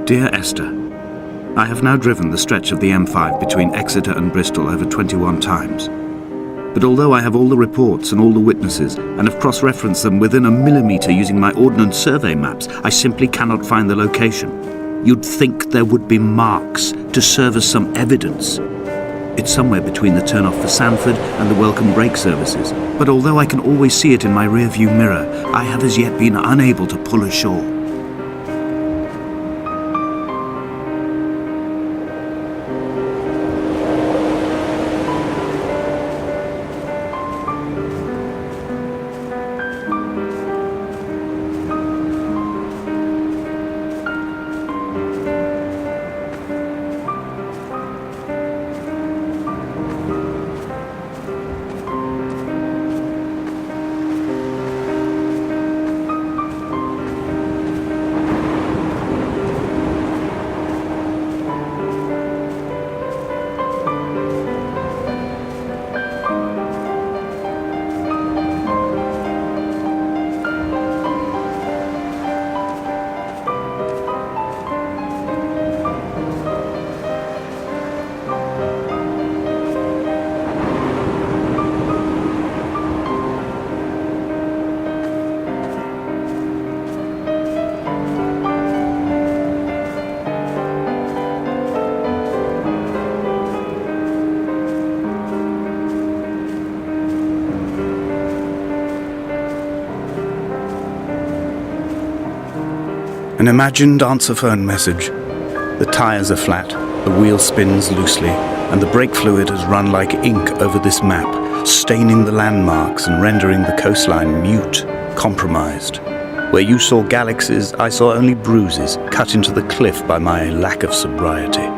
Dear Esther, I have now driven the stretch of the M5 between Exeter and Bristol over 21 times. But although I have all the reports and all the witnesses, and have cross-referenced them within a millimetre using my Ordnance Survey maps, I simply cannot find the location. You'd think there would be marks to serve as some evidence. It's somewhere between the turn-off for Sanford and the welcome brake services, but although I can always see it in my rear-view mirror, I have as yet been unable to pull ashore. An imagined answer phone message. The tires are flat, the wheel spins loosely, and the brake fluid has run like ink over this map, staining the landmarks and rendering the coastline mute, compromised. Where you saw galaxies, I saw only bruises cut into the cliff by my lack of sobriety.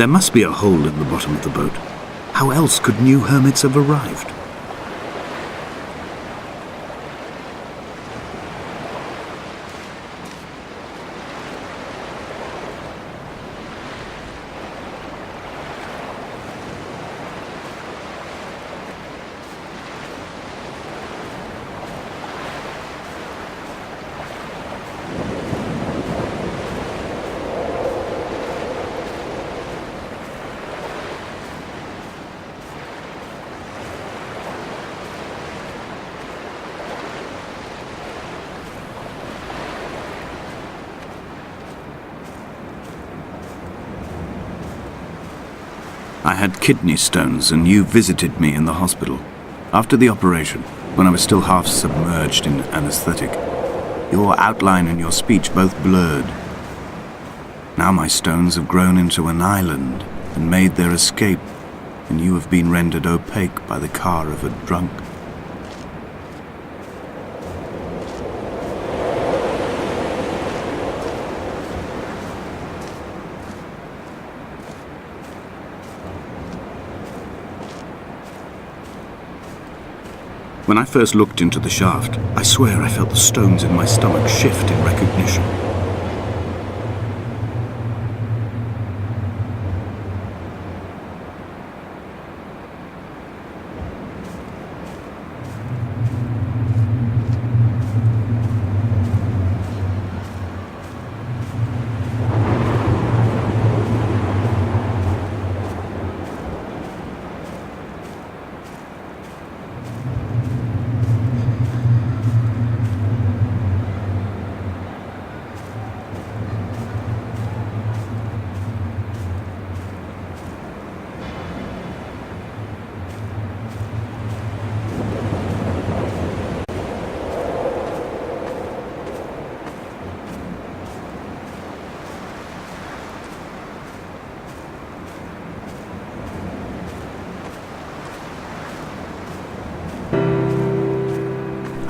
There must be a hole in the bottom of the boat. How else could new hermits have arrived? I had kidney stones, and you visited me in the hospital. After the operation, when I was still half submerged in anesthetic, your outline and your speech both blurred. Now my stones have grown into an island and made their escape, and you have been rendered opaque by the car of a drunk. When I first looked into the shaft, I swear I felt the stones in my stomach shift in recognition.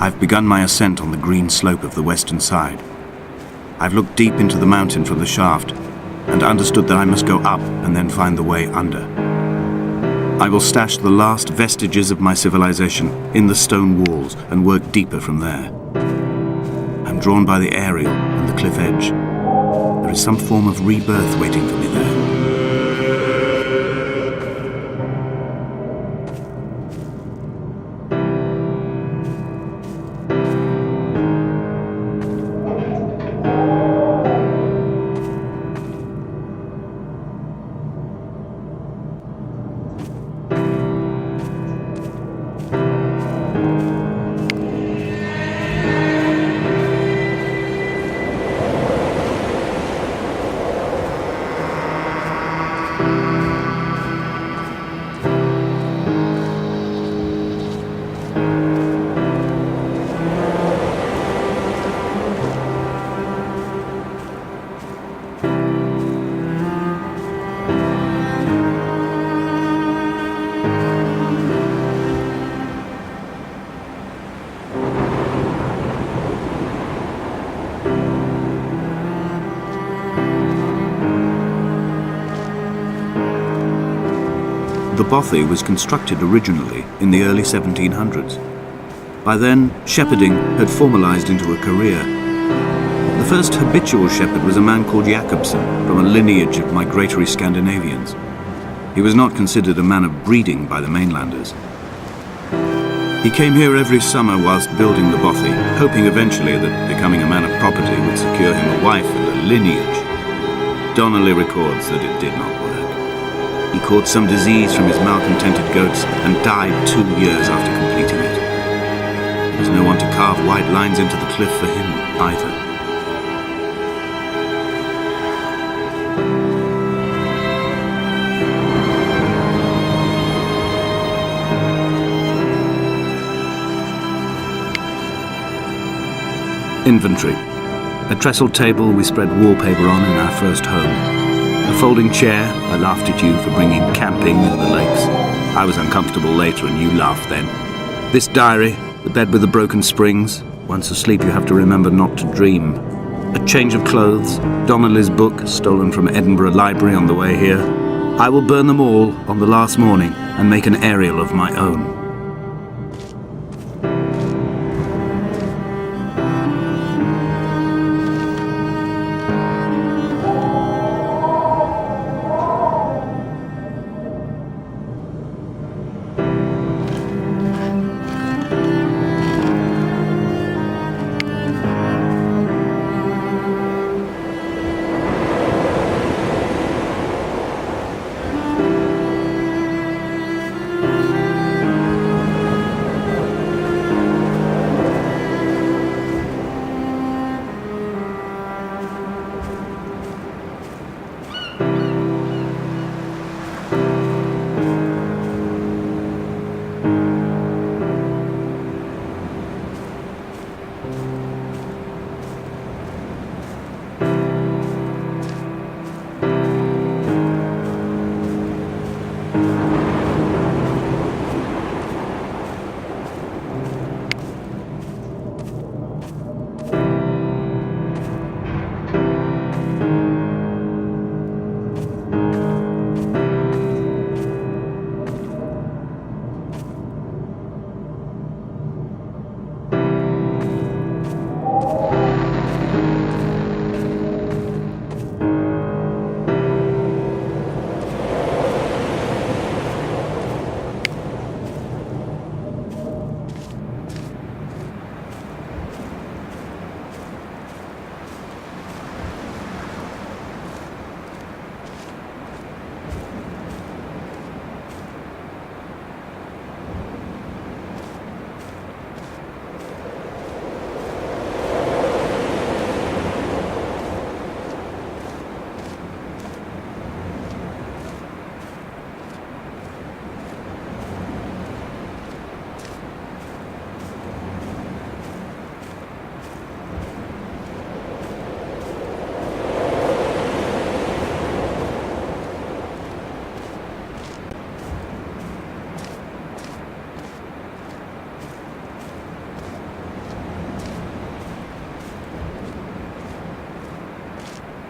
I've begun my ascent on the green slope of the western side. I've looked deep into the mountain from the shaft and understood that I must go up and then find the way under. I will stash the last vestiges of my civilization in the stone walls and work deeper from there. I'm drawn by the aerial and the cliff edge. There is some form of rebirth waiting for me there. The bothy was constructed originally in the early 1700s. By then, shepherding had formalized into a career. The first habitual shepherd was a man called Jakobsen, from a lineage of migratory Scandinavians. He was not considered a man of breeding by the mainlanders. He came here every summer whilst building the bothy, hoping eventually that becoming a man of property would secure him a wife and a lineage. Donnelly records that it did not work. He caught some disease from his malcontented goats and died 2 years after completing it. There was no one to carve white lines into the cliff for him either. Inventory. A trestle table we spread wallpaper on in our first home. A folding chair. I laughed at you for bringing camping in the lakes. I was uncomfortable later and you laughed then. This diary, the bed with the broken springs. Once asleep you have to remember not to dream. A change of clothes, Donnelly's book stolen from Edinburgh Library on the way here. I will burn them all on the last morning and make an aerial of my own.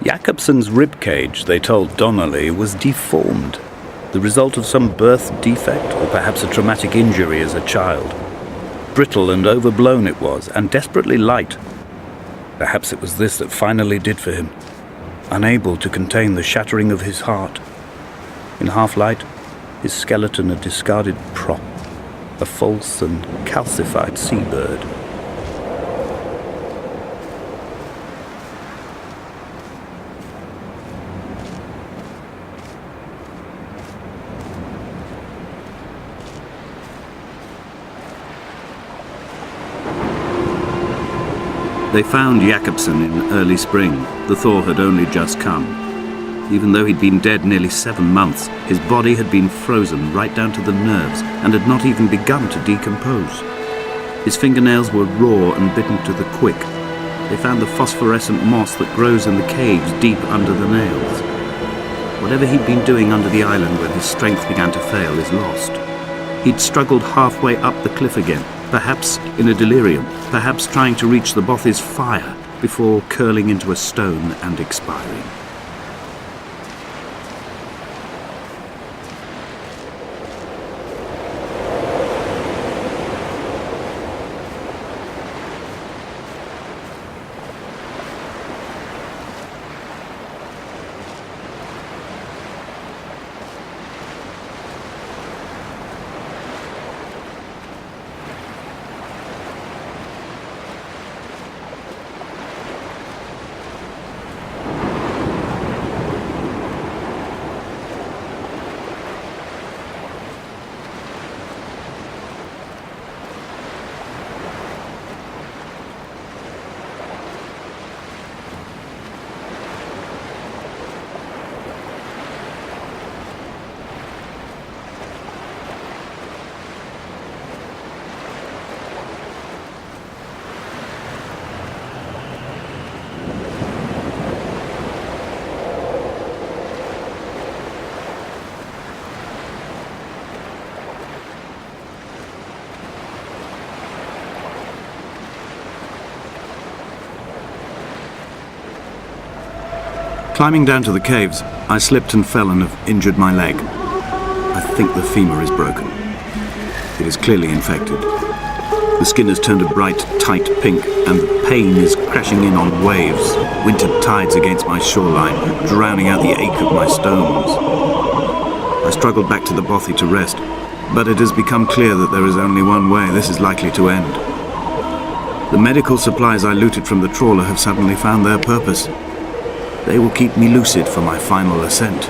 Jakobsen's ribcage, they told Donnelly, was deformed, the result of some birth defect or perhaps a traumatic injury as a child. Brittle and overblown it was, and desperately light. Perhaps it was this that finally did for him, unable to contain the shattering of his heart. In half-light, his skeleton a discarded prop, a false and calcified seabird. They found Jakobsen in early spring. The thaw had only just come. Even though he'd been dead nearly 7 months, his body had been frozen right down to the nerves and had not even begun to decompose. His fingernails were raw and bitten to the quick. They found the phosphorescent moss that grows in the caves deep under the nails. Whatever he'd been doing under the island when his strength began to fail is lost. He'd struggled halfway up the cliff again, perhaps in a delirium, perhaps trying to reach the Bothy's fire before curling into a stone and expiring. Climbing down to the caves, I slipped and fell and have injured my leg. I think the femur is broken. It is clearly infected. The skin has turned a bright, tight pink, and the pain is crashing in on waves, winter tides against my shoreline, drowning out the ache of my stones. I struggled back to the Bothy to rest, but it has become clear that there is only one way this is likely to end. The medical supplies I looted from the trawler have suddenly found their purpose. They will keep me lucid for my final ascent.